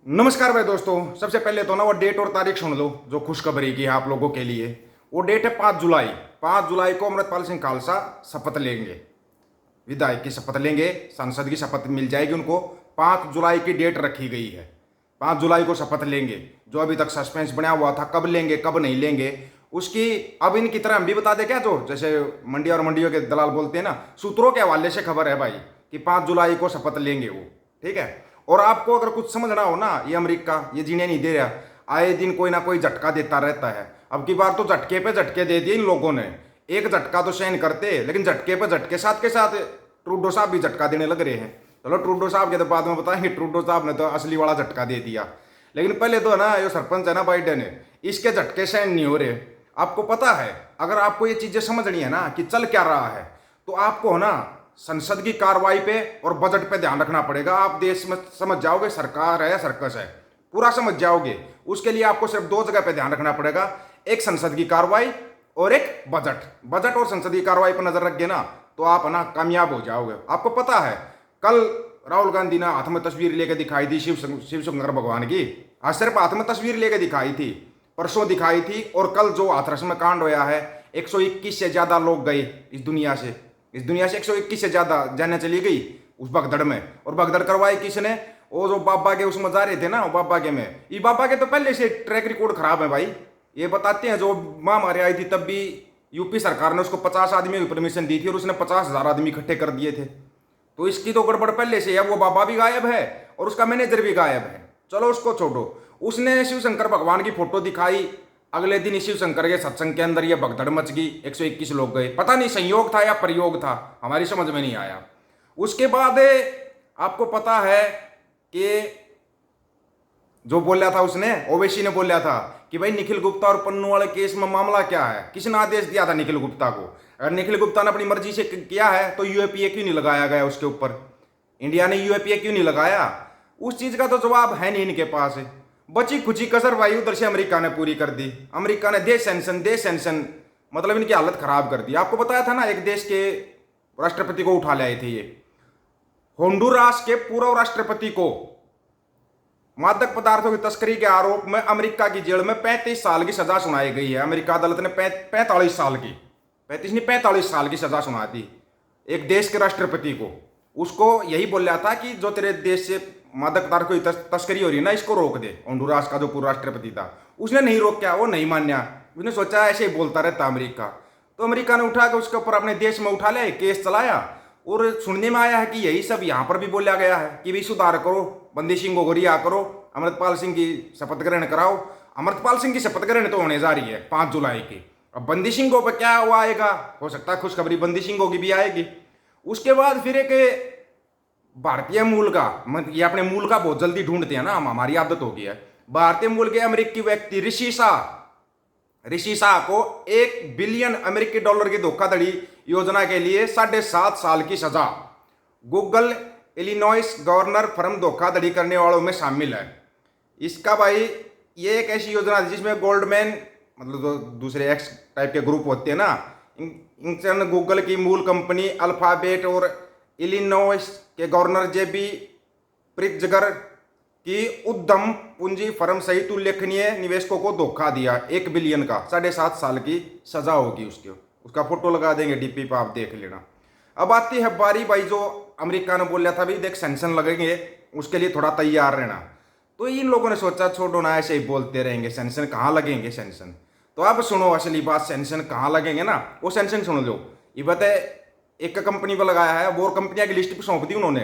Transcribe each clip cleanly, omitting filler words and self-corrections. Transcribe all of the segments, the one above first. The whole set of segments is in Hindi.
नमस्कार भाई दोस्तों। सबसे पहले तो ना वो डेट और तारीख सुन लो जो खुशखबरी की है आप लोगों के लिए। वो डेट है 5 जुलाई। 5 जुलाई को अमृतपाल सिंह खालसा शपथ लेंगे, विधायक की शपथ लेंगे, सांसद की शपथ मिल जाएगी उनको। 5 जुलाई की डेट रखी गई है, 5 जुलाई को शपथ लेंगे। जो अभी तक सस्पेंस बना हुआ था कब लेंगे कब नहीं लेंगे उसकी, अब इनकी तरह हम भी बता दें क्या, जो जैसे मंडी और मंडियों के दलाल बोलते हैं ना, सूत्रों के हवाले से खबर है भाई कि 5 जुलाई को शपथ लेंगे वो। ठीक है। और आपको अगर कुछ समझना हो ना, ये अमेरिका ये जीने नहीं दे रहा, आए दिन कोई ना कोई झटका देता रहता है। अब की बार तो झटके पे झटके दे दिए इन लोगों ने। एक झटका तो सहन करते, लेकिन झटके पे झटके साथ के साथ ट्रूडो साहब भी झटका देने लग रहे हैं। चलो ट्रूडो साहब के तो बाद में बताएंगे, ट्रूडो साहब ने तो असली वाला झटका दे दिया। लेकिन पहले तो है ना, ये सरपंच है ना बाइडेन, इसके झटके सहन नहीं हो रहे। आपको पता है, अगर आपको ये चीजें समझनी है ना कि चल क्या रहा है, तो आपको है ना संसद की कार्रवाई पे और बजट पे ध्यान रखना पड़ेगा। आप देश में समझ जाओगे सरकार है सर्कस है, पूरा समझ जाओगे। उसके लिए आपको सिर्फ दो जगह पे ध्यान रखना पड़ेगा, एक संसद की कार्रवाई और एक बजट। बजट और संसद की कार्रवाई पर नजर रख ना तो आप ना कामयाब हो जाओगे। आपको पता है, कल राहुल गांधी ने हाथ में तस्वीर लेके दिखाई थी शिव शंकर भगवान की। आज सिर्फ हाथ में तस्वीर लेके दिखाई थी, परसों दिखाई थी। और कल जो हाथरस में कांड होया है, 121 से ज्यादा लोग गए इस दुनिया से 121 से ज्यादा जाने चली गई उस भगदड़ में। और भगदड़ करवाई किसने? वो जो बाबा के उसमें जा रहे थे ना, वो बाबा के में, ये बाबा के तो पहले से ट्रैक रिकॉर्ड खराब है भाई। ये बताते हैं, जो महामारी आई थी तब भी यूपी सरकार ने उसको 50 आदमी की परमिशन दी थी और उसने 50,000 आदमी इकट्ठे कर दिए थे। तो इसकी तो गड़बड़ पहले से है। वो बाबा भी गायब है और उसका मैनेजर भी गायब है। चलो उसको छोड़ो, उसने शिव शंकर भगवान की फोटो दिखाई, अगले दिन शिव शंकर के सत्संग के अंदर ये भगदड़ मच गई, 121 लोग गए। पता नहीं संयोग था या प्रयोग था, हमारी समझ में नहीं आया। उसके बाद आपको पता है कि जो बोला था उसने, ओवैसी ने बोला था कि भाई निखिल गुप्ता और पन्नू वाले केस में मामला क्या है, किसने आदेश दिया था निखिल गुप्ता को? अगर निखिल गुप्ता ने अपनी मर्जी से किया है तो यूएपीए क्यों नहीं लगाया गया उसके ऊपर? इंडिया ने यूएपीए क्यों नहीं लगाया? उस चीज का तो जवाब है नहीं इनके पास। बची खुची कसर भाई उधर से अमेरिका ने पूरी कर दी। अमेरिका ने दे सैंक्शन, मतलब इनकी हालत खराब कर दी। आपको बताया था ना, एक देश के राष्ट्रपति को उठा ले आए थे ये, होंडुरास के पूर्व राष्ट्रपति को मादक पदार्थों की तस्करी के आरोप में अमेरिका की जेल में 35 साल की सजा सुनाई गई है। अमेरिका अदालत ने 45 साल की, 35 नहीं 45 साल की सजा सुना दी एक देश के राष्ट्रपति को। उसको यही बोल रहा था कि जो तेरे देश से मादक पदार्थों की तस्करी हो रही है ना, इसको रोक दे। होंडुरास का जो पूर्व राष्ट्रपति था उसने नहीं रोका, वो नहीं मान्या। उसने सोचा ऐसे ही बोलता रहता अमेरिका, तो अमेरिका ने उठा के उसके ऊपर अपने देश में उठा लिया, केस चलाया। और सुनने में आया है कि यही सब यहाँ पर भी बोला गया है कि भी सुधार करो, बंदी सिंह को रिहा करो, अमृतपाल सिंह की शपथ ग्रहण कराओ। अमृतपाल सिंह की शपथ ग्रहण तो होने जा रही है 5 जुलाई की। अब बंदी सिंह पर क्या हुआ आएगा, हो सकता है खुशखबरी बंदी सिंह की भी आएगी। उसके बाद फिर एक भारतीय मूल का, ये अपने मूल का बहुत जल्दी ढूंढते हैं ना हम, हमारी आदत हो गई है। भारतीय मूल के अमेरिकी व्यक्ति ऋषि शाह को 1 बिलियन अमेरिकी डॉलर की धोखाधड़ी योजना के लिए 7.5 साल की सजा। गूगल इलिनॉइस गवर्नर फर्म धोखाधड़ी करने वालों में शामिल है। इसका भाई ये एक ऐसी योजना थी जिसमें गोल्डमैन, मतलब जो दूसरे एक्स टाइप के ग्रुप होते हैं ना, इनसे गूगल की मूल कंपनी अल्फाबेट और इलिनॉइस के गवर्नर जेबी प्रिट्जगर की उद्यम पूंजी फर्म सहित उल्लेखनीय निवेशकों को धोखा दिया। 1 बिलियन का 7.5 साल की सजा होगी उसकी। उसका फोटो लगा देंगे डीपी पर, आप देख लेना। अब आती है बारी भाई, जो अमेरिका ने बोला था भाई देख सैंक्शन लगेंगे, उसके लिए थोड़ा तैयार रहना। तो इन लोगों ने सोचा छोड़ो ना, ऐसे ही बोलते रहेंगे, सैंक्शन कहाँ लगेंगे सैंक्शन। तो अब सुनो असली बात, सैंक्शन कहाँ लगेंगे ना, वो सैंक्शन सुन लो। ये बताए एक कंपनी पर लगाया है, वो कंपनियां की लिस्ट पर सौंप दी उन्होंने,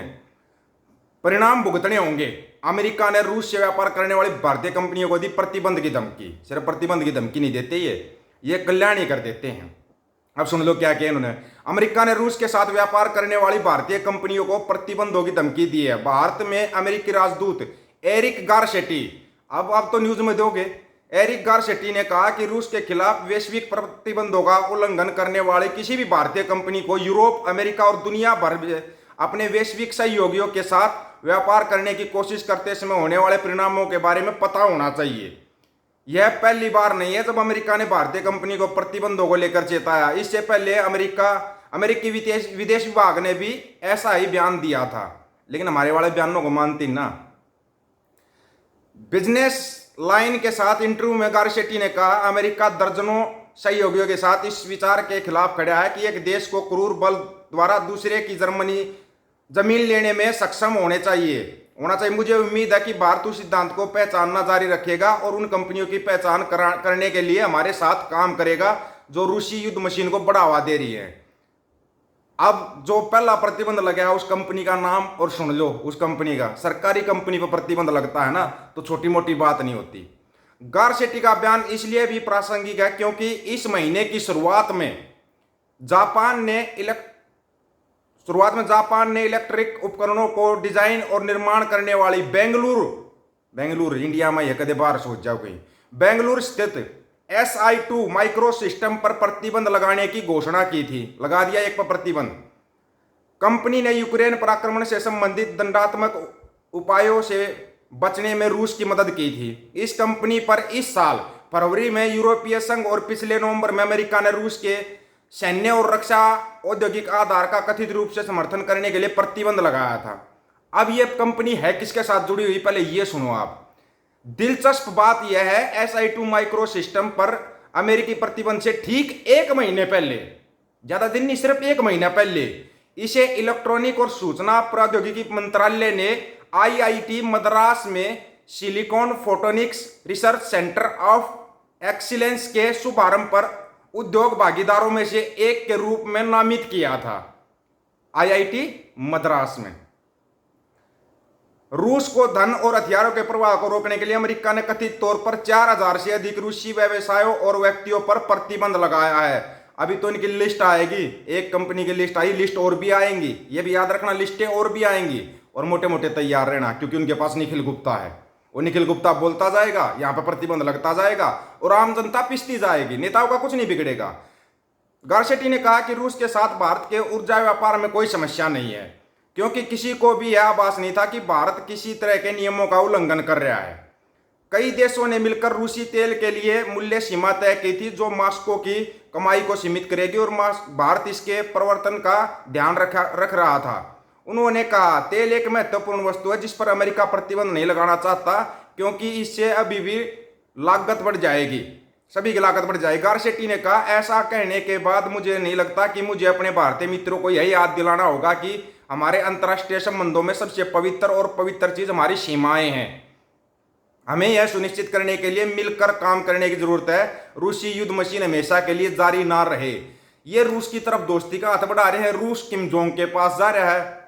परिणाम भुगतने होंगे। अमेरिका ने रूस से व्यापार करने वाली भारतीय कंपनियों को दी प्रतिबंध की धमकी। सिर्फ प्रतिबंध की धमकी नहीं देते, ये कल्याण ही कर देते हैं। अब सुन लो क्या किया इन्होंने। अमेरिका ने रूस के साथ व्यापार करने वाली भारतीय कंपनियों को प्रतिबंधों की धमकी दी है। भारत में अमेरिकी राजदूत एरिक गारशेटी, अब आप तो न्यूज में दोगे, एरिक गारशेटी ने कहा कि रूस के खिलाफ वैश्विक प्रतिबंधों का उल्लंघन करने वाले किसी भी भारतीय कंपनी को यूरोप, अमेरिका और दुनिया भर में अपने वैश्विक सहयोगियों के साथ व्यापार करने की कोशिश करते समय होने वाले परिणामों के बारे में पता होना चाहिए। यह पहली बार नहीं है जब अमेरिका ने भारतीय कंपनी को प्रतिबंधों को लेकर चेताया। इससे पहले अमेरिकी विदेश विभाग ने भी ऐसा ही बयान दिया था, लेकिन हमारे वाले बयानों को मानती ना। बिजनेस लाइन के साथ इंटरव्यू में गारशेट्टी ने कहा, अमेरिका दर्जनों सहयोगियों के साथ इस विचार के खिलाफ खड़ा है कि एक देश को क्रूर बल द्वारा दूसरे की जमीन लेने में सक्षम होना चाहिए। मुझे उम्मीद है कि भारत उस सिद्धांत को पहचानना जारी रखेगा और उन कंपनियों की पहचान करने के लिए हमारे साथ काम करेगा जो रूसी युद्ध मशीन को बढ़ावा दे रही है। अब जो पहला प्रतिबंध लगा है उस कंपनी का नाम और सुन लो। उस कंपनी का, सरकारी कंपनी पर प्रतिबंध लगता है ना तो छोटी मोटी बात नहीं होती। गारशेट्टी का बयान इसलिए भी प्रासंगिक है क्योंकि इस महीने की शुरुआत में जापान ने इलेक्ट्रिक उपकरणों को डिजाइन और निर्माण करने वाली बेंगलुरु इंडिया में यह कदे बाहर सोच जाओ कहीं, बेंगलुरु स्थित SI2 माइक्रो सिस्टम पर प्रतिबंध लगाने की घोषणा की थी। लगा दिया एक पर प्रतिबंध। कंपनी ने यूक्रेन पर आक्रमण से संबंधित दंडात्मक उपायों से बचने में रूस की मदद की थी। इस कंपनी पर इस साल फरवरी में यूरोपीय संघ और पिछले नवंबर में अमेरिका ने रूस के सैन्य और रक्षा औद्योगिक आधार का कथित रूप से समर्थन करने के लिए प्रतिबंध लगाया था। अब यह कंपनी है किसके साथ जुड़ी हुई, पहले यह सुनो आप। दिलचस्प बात यह है, SI2 माइक्रो सिस्टम पर अमेरिकी प्रतिबंध से ठीक एक महीने पहले, ज्यादा दिन नहीं, सिर्फ एक महीना पहले इसे इलेक्ट्रॉनिक और सूचना प्रौद्योगिकी मंत्रालय ने IIT मद्रास में silicon photonics research centre of excellence के शुभारंभ पर उद्योग भागीदारों में से एक के रूप में नामित किया था। IIT मद्रास में रूस को धन और हथियारों के प्रवाह को रोकने के लिए अमेरिका ने कथित तौर पर 4000 से अधिक रूसी व्यवसायों और व्यक्तियों पर प्रतिबंध लगाया है। अभी तो इनकी लिस्ट आएगी, एक कंपनी की लिस्ट आई, लिस्ट और भी आएंगी। ये भी याद रखना, लिस्टें और भी आएंगी और मोटे मोटे तैयार रहना, क्योंकि उनके पास निखिल गुप्ता है। वो निखिल गुप्ता बोलता जाएगा, यहाँ पर प्रतिबंध लगता जाएगा और आम जनता पिसती जाएगी, नेताओं का कुछ नहीं बिगड़ेगा। गारशेट्टी ने कहा कि रूस के साथ भारत के ऊर्जा व्यापार में कोई समस्या नहीं है, क्योंकि किसी को भी यह आभास नहीं था कि भारत किसी तरह के नियमों का उल्लंघन कर रहा है। कई देशों ने मिलकर रूसी तेल के लिए मूल्य सीमा तय की थी जो मॉस्को की कमाई को सीमित करेगी और भारत इसके प्रवर्तन का ध्यान रख रहा था। उन्होंने कहा, तेल एक महत्वपूर्ण वस्तु है जिस पर अमेरिका प्रतिबंध नहीं लगाना चाहता, क्योंकि इससे अभी भी लागत बढ़ जाएगी, सभी की लागत बढ़ जाएगी। गारशेट्टी ने कहा, ऐसा कहने के बाद मुझे नहीं लगता कि मुझे अपने भारतीय मित्रों को यही याद दिलाना होगा कि हमारे अंतर्राष्ट्रीय संबंधों में सबसे पवित्र चीज हमारी सीमाएं हैं। हमें यह सुनिश्चित करने के लिए मिलकर काम करने की जरूरत है। रूसी युद्ध मशीन हमेशा के लिए जारी ना रहे। ये रूस की तरफ दोस्ती का हाथ बढ़ा रहे हैं। रूस किम जोंग के पास जा रहा है,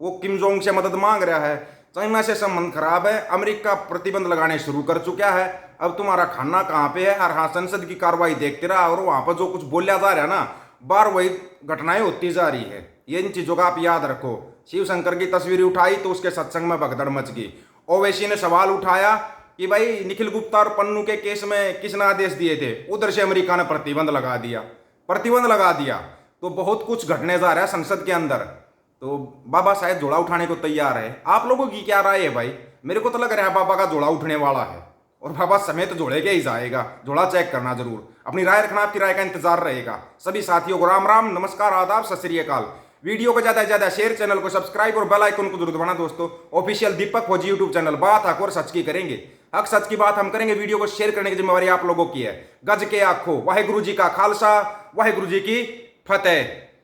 वो किम जोंग से मदद मांग रहा है। चाइना से संबंध खराब है, अमेरिका प्रतिबंध लगाने शुरू कर चुका है। अब तुम्हारा खाना कहाँ पे है? और हाँ, संसद की कार्रवाई देखते रहा और वहां पर जो कुछ बोला जा रहा है ना, बार वही घटनाएं होती जा रही है। ये इन चीजों का आप याद रखो। शिवशंकर की तस्वीर उठाई तो उसके सत्संग में भगदड़ मच गई। ओवैसी ने सवाल उठाया कि भाई निखिल गुप्ता और पन्नू के केस में किसने आदेश दिए थे? उधर से अमेरिका ने प्रतिबंध लगा दिया। तो बहुत कुछ घटने जा रहा है संसद के अंदर। तो बाबा शायद जोड़ा उठाने को तैयार है। आप लोगों की क्या राय है भाई? मेरे को तो लग रहा है बाबा का जोड़ा उठने वाला है और बाबा समेत जोड़े के ही जाएगा। जोड़ा चेक करना जरूर। अपनी राय रखना, आपकी राय का इंतजार रहेगा। सभी साथियों को राम राम, नमस्कार, आदाब, सत श्री अकाल। वीडियो को ज्यादा से ज्यादा शेयर, चैनल को सब्सक्राइब और बेल आइकन को जरूर दबाना दोस्तों। ऑफिशियल दीपक फौजी यूट्यूब चैनल, बात हक और सच की करेंगे। हक सच की बात हम करेंगे। वीडियो को शेयर करने की जिम्मेवारी आप लोगों की है। गज के आखो, वाहेगुरु जी का खालसा, वाहेगुरु जी की फतेह।